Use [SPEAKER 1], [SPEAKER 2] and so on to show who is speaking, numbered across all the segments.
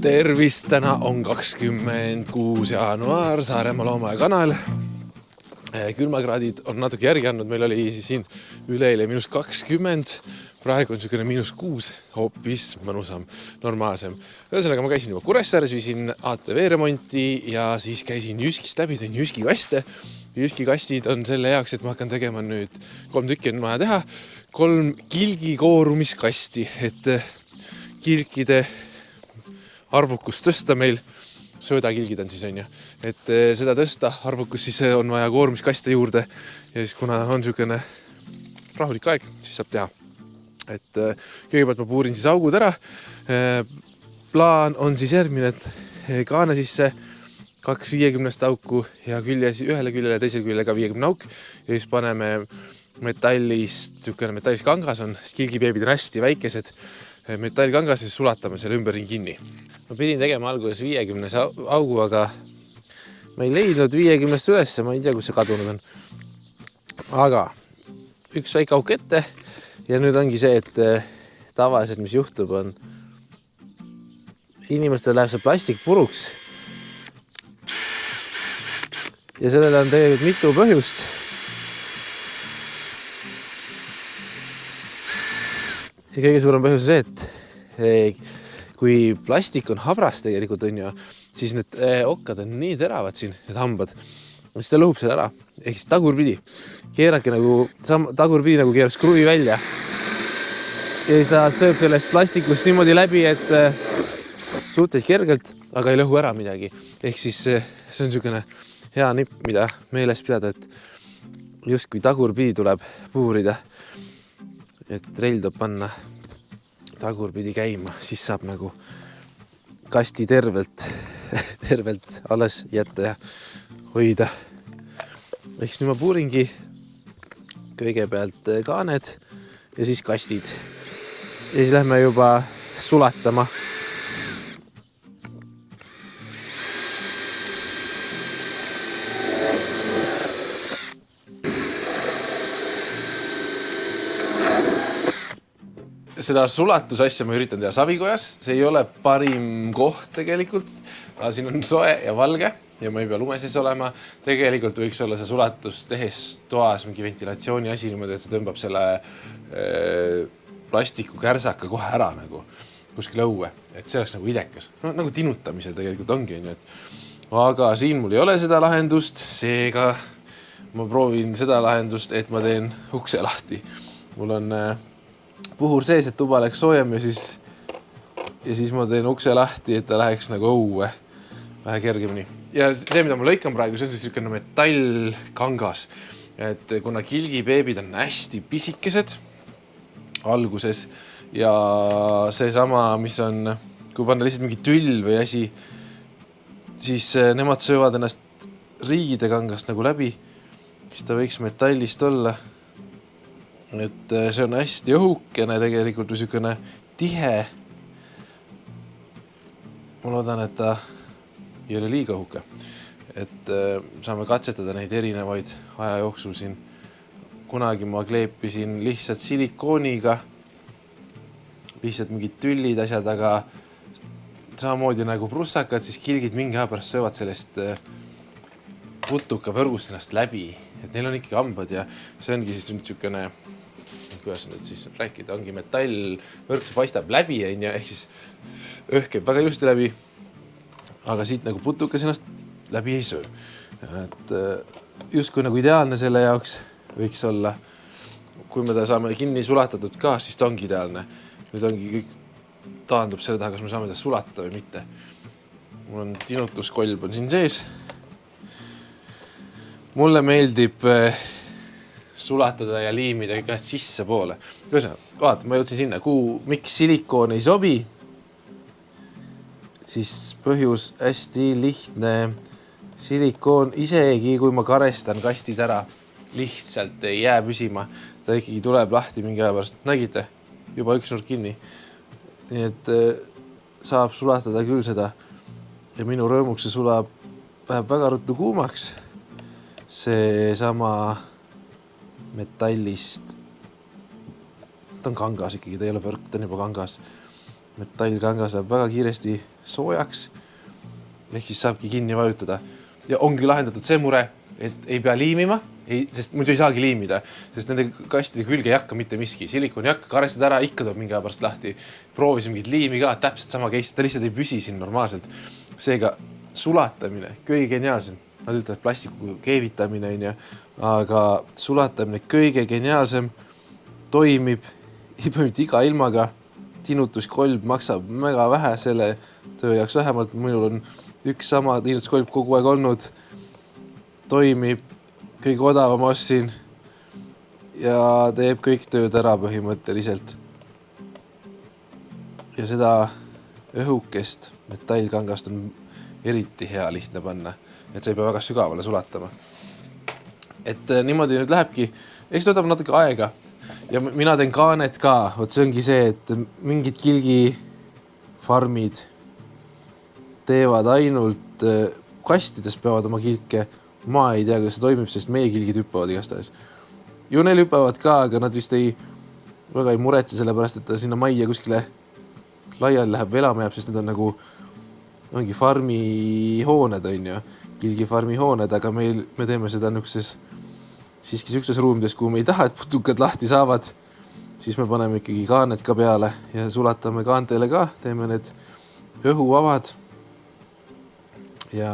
[SPEAKER 1] Tervist, täna on 26. jaanuar, Saaremaa Loomaaia kanal. Külmakraadid on natuke järgi andnud, meil oli siin üleeile -20, praegu on -6, hoopis mõnusam, normaalsem. Ühesõnaga, ma käisin juba Kuressaares, viisin ATV remonti ja siis käisin Jyskist läbi, tõin Jyski kaste. Jyski kastid on selle jaoks, et ma hakkan tegema nüüd 3 tükki on vaja teha, 3 kilgi koorumiskasti, et kilkide arvukust tõsta meil, söödakilgid on siis onju, et seda tõsta arvukust, siis on vaja koorumiskaste juurde ja siis kuna on niisugune rahulik aeg, siis saab teha. Et kõigepealt ma puurin siis augud ära. Plaan on siis järgmine, et kaane sisse 2 50 auku ja ühele küljele ja teisele küljele ka 50 auk ja siis paneme metallist kangas on, kilgipeebid on hästi väikesed, metallkangas ja siis sulatame selle ümberringi kinni. Ma pidin tegema alguses 50 augu, aga ma ei leidnud 50 üles, ma ei tea, kus see kadunud on. Aga üks väike auk ette ja nüüd ongi see, et tavaliselt mis juhtub on, inimestel läheb see plastik puruks ja sellele on tegelikult mitu põhjust. Ja kõige suurem põhjus see, et kui plastik on habras tegelikult on ju, siis need okkad on nii teravad siin, need hambad, siis ta lõhub selle ära, ehk siis tagurpidi. Keerake tagurpidi nagu keeraks kruvi välja. Ja siis ta sööb sellest plastikust niimoodi läbi, et suhteliselt kergelt, aga ei lõhu ära midagi. Ehk siis see on niisugune hea nipp, mida meeles pidada, et just kui tagurpidi tuleb puurida, et reil tuleb panna tagurpidi käima, siis saab nagu kasti tervelt alles jätta ja hoida. Ehk siis nüüd ma puuringi kõigepealt kaaned ja siis kastid. Ja siis lähme juba sulatama. Seda sulatusasja ma üritan teha savikojas, see ei ole parim koht tegelikult, aga siin on soe ja valge ja ma ei pea lume sees olema. Tegelikult võiks olla see sulatus tehes toas mingi ventilatsiooni asi niimoodi, et see tõmbab selle plastiku kärsaka kohe ära nagu kuskil õue, et see oleks nagu idekas. No, nagu tinutamisel tegelikult ongi, aga siin mul ei ole seda lahendust, seega ma proovin seda lahendust, et ma teen ukse lahti. Mul on puhur sees, et tuba läheks soojem ja siis ma teen ukse lahti, et ta läheks nagu õue vähe kergemini. Ja see, mida ma lõikan praegu, see on siis niisugune metallkangas, et kuna kilgipeebid on hästi pisikesed alguses ja see sama, mis on, kui panna lihtsalt mingi tüll või asi, siis nemad söövad ennast riidekangast nagu läbi, siis ta võiks metallist olla. Et see on hästi õhukene tegelikult või niisugune tihe. Ma loodan, et ta ei ole liiga õhuke. Et saame katsetada neid erinevaid aja jooksul siin. Kunagi ma kleepisin lihtsalt silikooniga, lihtsalt mingid tüllid asjad, aga samamoodi nagu prussakad, siis kilgid mingi aja pärast söövad sellest putuka võrgust ennast läbi. Et neil on ikkagi hambad ja see ongi siis niisugune, kuidas nüüd siis rääkida, ongi metall, võrk see paistab läbi, ehk siis õhkeb väga ilusti läbi, aga siit nagu putukas ennast läbi ei söö. Et justkui nagu ideaalne selle jaoks võiks olla, kui me ta saame kinni sulatatud ka, siis ta ongi ideaalne. Nüüd ongi kõik taandub selle taha, kas me saame ta sulatada või mitte. Mul on tinutuskolb on siin sees. Mulle meeldib sulatada ja liimida kõik sisse poole. Vaata, ma jõudsin sinna, miks silikoon ei sobi, siis põhjus hästi lihtne. Silikoon isegi, kui ma karestan kastid ära, lihtsalt ei jää püsima. Ta ikkagi tuleb lahti mingi aja pärast. Nägite? Juba üks nurk kinni. Nii et saab sulatada küll seda. Ja minu rõõmuks see läheb väga ruttu kuumaks. See sama metallist, ta on kangas ikkagi, ta ei ole võrk, ta on juba kangas. metallkangas läheb väga kiiresti soojaks. Ehk siis saabki kinni vajutada. Ja ongi lahendatud see mure, et ei pea liimima, sest muidu ei saagi liimida, sest nende kastide külge ei hakka mitte miski. Silikon ei hakka, karestad ära, ikka tuleb mingi aja pärast lahti. Proovisin mingit liimi ka, täpselt sama case, ta lihtsalt ei püsi siin normaalselt. Seega sulatamine, kõige geniaalsem. Nad ütlevad plastiku keevitamine, aga sulatamine kõige geniaalsem, toimib iga ilmaga. Tinutuskolb maksab väga vähe selle töö jaoks vähemalt. Minul on üks sama tinutuskolb kogu aeg olnud. Toimib, kõige odavam ostsin ja teeb kõik tööd ära põhimõtteliselt. Ja seda õhukest metallkangast on eriti hea lihtne panna, et sa ei pea väga sügavale sulatama. Et niimoodi nüüd lähebki, eks ta võtab natuke aega. Ja mina teen kaanet ka, see ongi see, et mingid kilgifarmid teevad ainult kastides peavad oma kilke. Ma ei tea, kuidas see toimib, sest meie kilgid hüppavad igastahes. Ju neil hüppavad ka, aga nad vist väga ei muretse selle pärast, et ta sinna majja kuskile laiali läheb velama jääb, sest need on nagu ongi farmi hooned, kilgifarmi hooned, aga me teeme seda siiski sükses ruumides, kuhu me ei taha, et putukad lahti saavad, siis me paneme ikkagi kaanet ka peale ja sulatame kaantele ka, teeme need õhuavad ja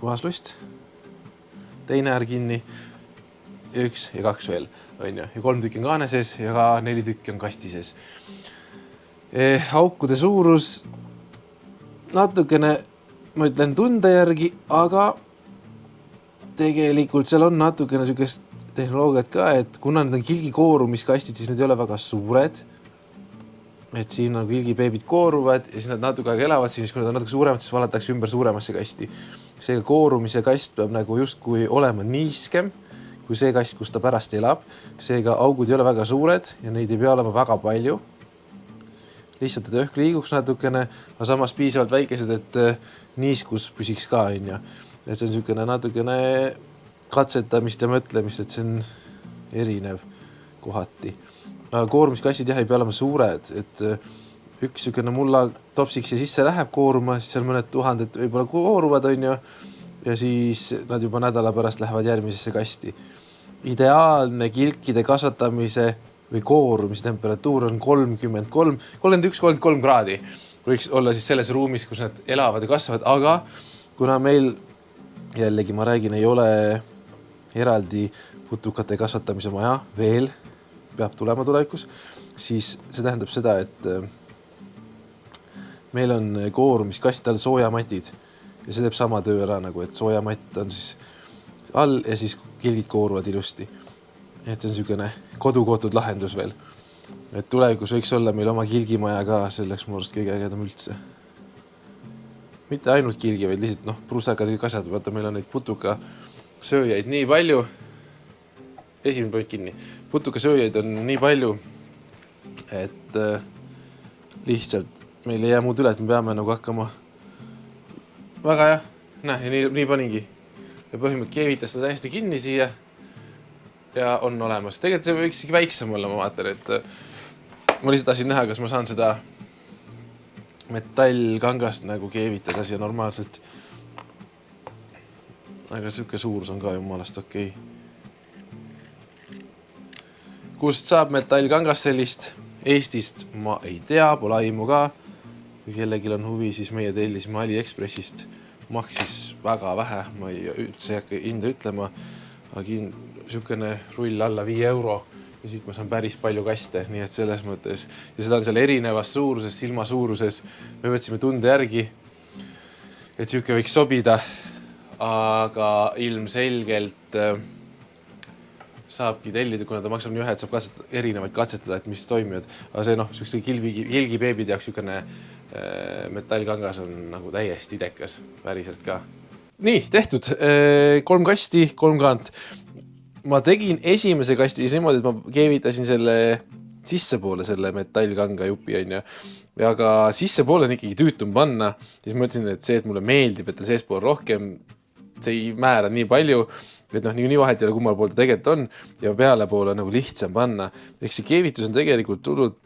[SPEAKER 1] puhas lust. Teine äär kinni, 1 ja 2 veel, ja 3 tükki on kaane sees ja 4 tükki on kasti sees. Aukude suurus natukene, ma ütlen tunde järgi, aga tegelikult seal on natukene sükest tehnoloogiat ka, et kuna need on kilgikoorumiskastid, siis need ei ole väga suured. Et siin on kilgibeebid kooruvad ja siis nad natuke aega elavad siin, kui nad on natuke suuremad, siis valatakse ümber suuremasse kasti. Seega koorumise kast peab nagu justkui olema niiskem kui see kast, kus ta pärast elab. Seega augud ei ole väga suured ja neid ei pea olema väga palju. Lihtsalt, et õhk liiguks natukene, aga samas piisavalt väikesed, et niiskus püsiks ka. Et see on niisugune natukene katsetamist ja mõtlemist, et see on erinev kohati. Aga koorumiskassid ei pea olema suured, et üks niisugune mulla topsiks ja sisse läheb kooruma, siis seal mõned tuhanded võib-olla kooruvad, ja siis nad juba nädala pärast lähevad järgmisesse kasti. Ideaalne kilkide kasvatamise või koorumise temperatuur on 31-33 kraadi. Võiks olla siis selles ruumis, kus nad elavad ja kasvavad, aga kuna meil jällegi ma räägin, ei ole eraldi putukate kasvatamise maja veel, peab tulema tulevikus, siis see tähendab seda, et meil on koorumiskast all soojamatid ja see teeb sama töö ära, nagu et soojamatt on siis all ja siis kilgid kooruvad ilusti. Et see on niisugune kodukootud lahendus veel. Et tulevikus võiks olla meil oma kilgimaja ka, selleks mu arust kõige ägedam üldse. Mitte ainult kilgi, vaid lihtsalt pruustakad kõik asjad, vaata meil on neid putuka sööjaid nii palju. Esimene point kinni. Putuka sööjaid on nii palju, et lihtsalt meil ei jää muud üle, et me peame nagu hakkama väga jah, ja nii paningi. Ja põhimõtt keevitas seda täiesti kinni siia ja on olemas. Tegelikult see võiks väiksem olla, ma vaatan, et ma lihtsalt tahtsin näha, kas ma saan seda metallkangast nagu keevitada siia normaalselt. Aga siuke suurus on ka jumalast okei. Kust saab metallkangast sellist? Eestist ma ei tea, pole aimu ka. Kui kellelgi on huvi, siis meie tellisime AliExpressist. Maksis väga vähe, ma ei üldse hakka hinda ütlema, aga siukene rull alla 5 euro. Ja siit ma saan päris palju kaste, nii et selles mõttes. Ja seda on seal erinevas suuruses, silma suuruses. Me võtsime tunde järgi, et siuke võiks sobida, aga ilmselgelt saabki tellida, kuna ta maksab nii ühe, et saab erinevaid katsetada, et mis toimivad. Aga see siukeste kilgibeebide jaoks siukene metallkangas on nagu täiesti idekas, päriselt ka. Nii, tehtud. 3 kasti, 3 kaant. Ma tegin esimese kasti siis niimoodi, et ma keevitasin selle sissepoole selle metallkanga jupi, ja ka sissepoole on ikkagi tüütum panna. Siis mõtlesin, et see, et mulle meeldib, et ta seespool rohkem, see ei määra nii palju, et nii vahet ei ole, kummal pool ta tegelikult on, ja peale poole nagu lihtsam panna. Ehk see keevitus on tegelikult tulnud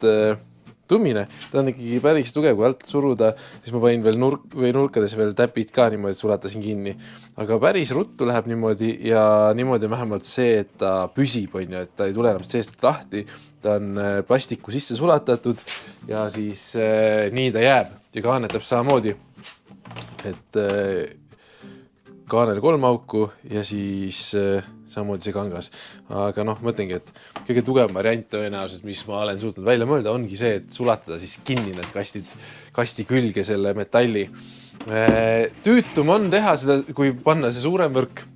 [SPEAKER 1] tummine, ta on ikkagi päris tugev, kui alt suruda, siis ma panin veel nurkades veel täpid ka niimoodi, sulatasin kinni. Aga päris ruttu läheb niimoodi ja niimoodi on vähemalt see, et ta püsib, on ju, et ta ei tule enam seest lahti, ta on plastiku sisse sulatatud ja siis nii ta jääb ja kaanetab samamoodi, et kaanel 3 auku ja siis samamoodi see kangas. Aga noh, mõtlengi, et kõige tugev variant tõenäoliselt, mis ma olen suutnud välja mõelda, ongi see, et sulatada siis kinni need kasti külge selle metalli. Tüütum on teha seda, kui panna see suurem võrk.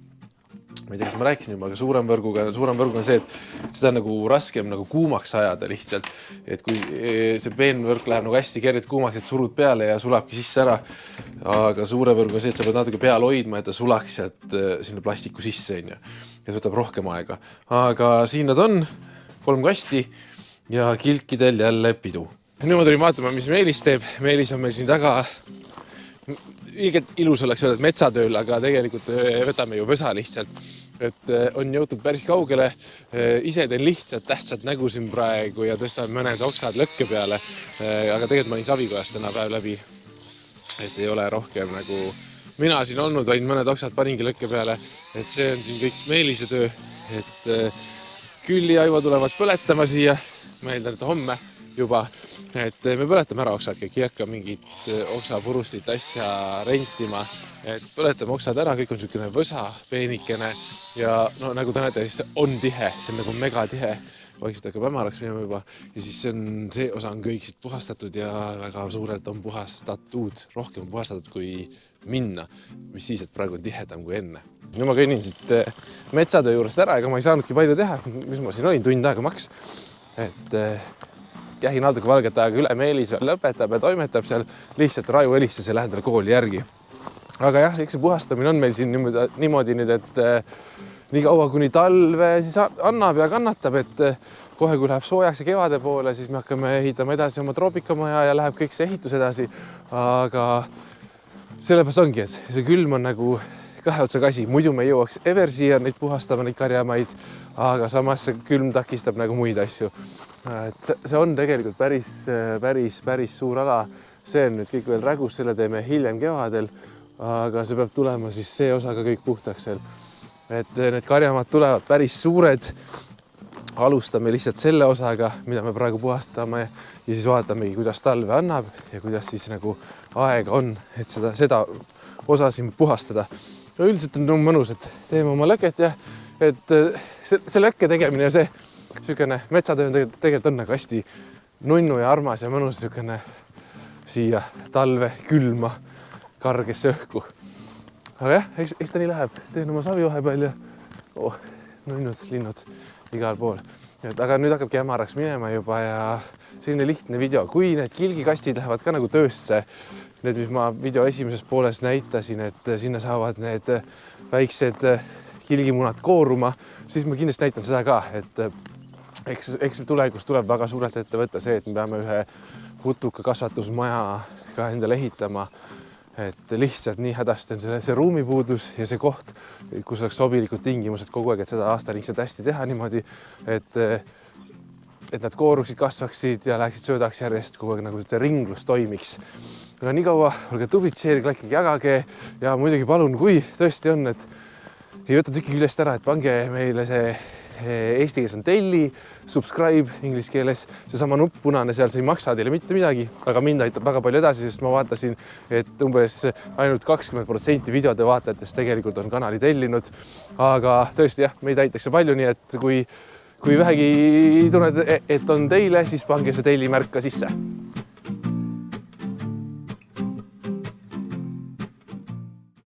[SPEAKER 1] Ma ei tea, kas ma rääkisin juba, aga suurem võrguga on see, et seda on nagu raskem nagu kuumaks ajada lihtsalt. Et kui see peenvõrk läheb nagu hästi kergelt kuumaks, et surud peale ja sulabki sisse ära. Aga suure võrgu on see, et sa pead natuke peal hoidma, et ta sulaks sealt sinna plastiku sisse. Ja see võtab rohkem aega. Aga siin nad on, 3 kasti ja kilkidel jälle pidu. Nüüd ma tulin vaatama, mis Meelis teeb. Meelis on meil siin taga. Ilgelt ilus oleks öelda, et metsatööl, aga tegelikult võtame ju võsa lihtsalt. Et on jõutud päris kaugele. Ise teen lihtsalt tähtsalt nägu siin praegu ja tõstan mõned oksad lõkke peale. Aga tegelikult ma olin Savikojast täna päev läbi. Et ei ole rohkem nagu mina siin olnud, vaid mõned oksad paningi lõkke peale. Et see on siin kõik Meelise töö. Et Külli ja Aivo tulevad põletama siia. Ma eeldan, et homme juba. Et me põletame ära oksad, kõik ei hakka mingit oksapurustit asja rentima. Et põletame oksad ära, kõik on niisugune võsa, peenikene ja no, nagu te näete, see on tihe, see on nagu megatihe. Vaikselt hakkab hämaraks minema juba ja siis see osa on kõik siit puhastatud ja väga suurelt on puhastatud, rohkem puhastatud kui minna, mis siis, et praegu on tihedam kui enne. Nüüd ma kõnnin siit metsatöö juurest ära, ega ma ei saanudki palju teha, mis ma siin olin, tund aega maks. Et jähi natuke valget aega üle, Meelis lõpetab ja toimetab seal lihtsalt raju helistas ja lähen talle kooli järgi. Aga jah, eks see puhastamine on meil siin niimoodi nüüd, et nii kaua kuni talve siis annab ja kannatab, et kohe kui läheb soojaks ja kevade poole, siis me hakkame ehitama edasi oma troopikamaja ja läheb kõik see ehitus edasi. Aga sellepärast ongi, et see külm on nagu kahe otsa kasi, muidu me jõuaks ever siia neid puhastama, neid karjamaid, aga samas see külm takistab nagu muid asju. Et see on tegelikult päris suur ala. See on nüüd kõik veel rägus, selle teeme hiljem kevadel, aga see peab tulema siis see osa ka kõik puhtaks seal. Et need karjamaad tulevad päris suured. Alustame lihtsalt selle osaga, mida me praegu puhastame ja siis vaatamegi, kuidas talve annab ja kuidas siis nagu aega on, et seda osa siin puhastada. Ja üldiselt on mõnus, et teeme oma lõket ja et see lõkke tegemine ja see niisugune metsatöö tegelikult on nagu hästi nunnu ja armas ja mõnus niisugune siia talve külma kargesse õhku. Aga jah, eks ta nii läheb. Teen oma savi vahepeal ja nunnud, linnud igal pool. Aga nüüd hakkabki hämaraks minema juba ja selline lihtne video. Kui need kilgikastid lähevad ka nagu töösse, need, mis ma video esimeses pooles näitasin, et sinna saavad need väiksed kilgimunad kooruma, siis ma kindlasti näitan seda ka, et eks tulevikus tuleb väga suurelt ette võtta see, et me peame ühe putuka kasvatusmaja ka endale ehitama. Et lihtsalt nii hädasti on see ruumipuudus ja see koht, kus oleks sobilikud tingimused kogu aeg, et seda aastaringselt hästi teha niimoodi, et nad kooruksid, kasvaksid ja läheksid söödaks järjest kogu aeg nagu see ringlus toimiks. Aga nii kaua, olge tublid, share'i, jagage ja muidugi palun, kui tõesti on, et ei võta tüki küljest ära, et pange meile see eesti keeles on telli, subscribe inglise keeles, see sama nupp punane seal, see ei maksa teile mitte midagi, aga mind aitab väga palju edasi, sest ma vaatasin, et umbes ainult 20% videode vaatajatest tegelikult on kanali tellinud, aga tõesti jah, meid aitakse palju, nii et kui vähegi tunned, et on teile, siis pange see tellimärk ka sisse.